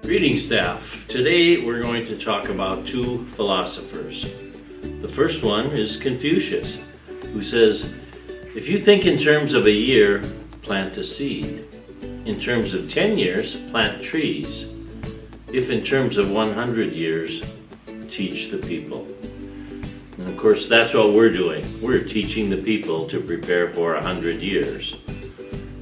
Greetings, staff. Today we're going to talk about two philosophers. The first one is Confucius, who says, if you think in terms of a year, plant a seed. In terms of 10 years, plant trees. If in terms of 100 years, teach the people. And of course, that's what we're doing. We're teaching the people to prepare for 100 years.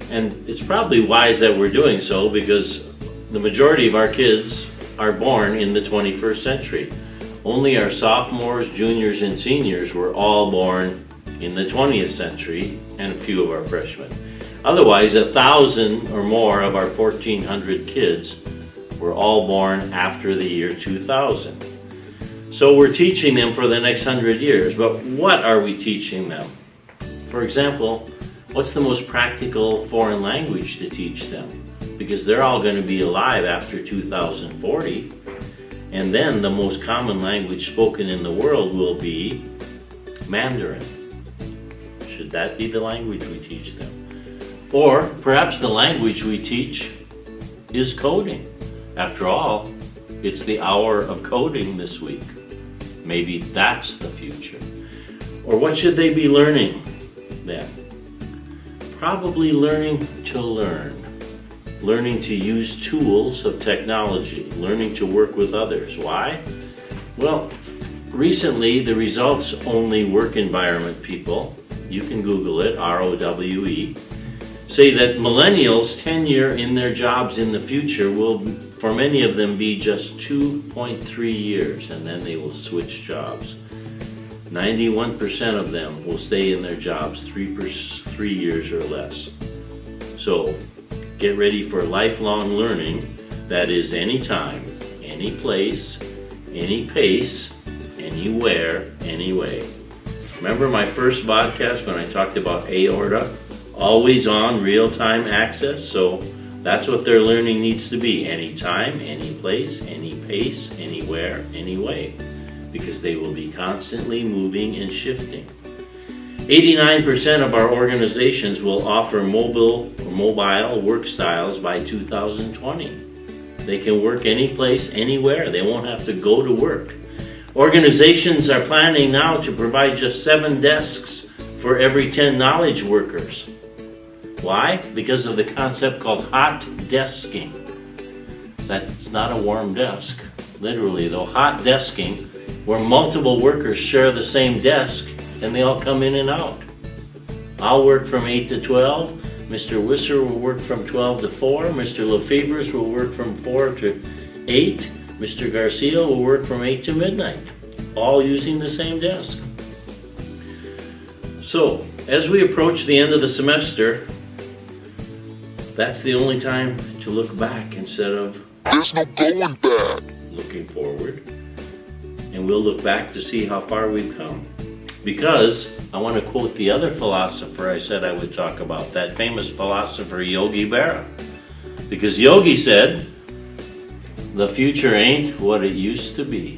And it's probably wise that we're doing so because the majority of our kids are born in the 21st century. Only our sophomores, juniors, and seniors were all born in the 20th century, and a few of our freshmen. Otherwise, 1,000 or more of our 1,400 kids were all born after the year 2000. So we're teaching them for the next 100 years, but what are we teaching them? For example, what's the most practical foreign language to teach them? Because they're all going to be alive after 2040, and then the most common language spoken in the world will be Mandarin. Should that be the language we teach them? Or perhaps the language we teach is coding. After all, it's the hour of coding this week. Maybe that's the future. Or what should they be learning then? Probably learning to learn. Learning to use tools of technology, learning to work with others. Why? Well, recently the Results Only Work Environment people, you can Google it, ROWE, say that millennials' tenure in their jobs in the future will, for many of them, be just 2.3 years, and then they will switch jobs. 91% of them will stay in their jobs 3 years or less. So, get ready for lifelong learning that is anytime, any place, any pace, anywhere, anyway. Remember my first podcast when I talked about aorta? Always on, real-time access? So that's what their learning needs to be. Anytime, any place, any pace, anywhere, anyway. Because they will be constantly moving and shifting. 89% of our organizations will offer mobile work styles by 2020. They can work any place, anywhere. They won't have to go to work. Organizations are planning now to provide just 7 desks for every 10 knowledge workers. Why? Because of the concept called hot desking. That's not a warm desk. Literally, though, hot desking, where multiple workers share the same desk and they all come in and out. I'll work from 8 to 12. Mr. Wisser will work from 12 to 4. Mr. Lefebvre will work from 4 to 8. Mr. Garcia will work from 8 to midnight, all using the same desk. So, as we approach the end of the semester, that's the only time to look back instead of there's no going back. Looking forward. And we'll look back to see how far we've come. Because I want to quote the other philosopher I said I would talk about, that famous philosopher Yogi Berra. Because Yogi said, the future ain't what it used to be.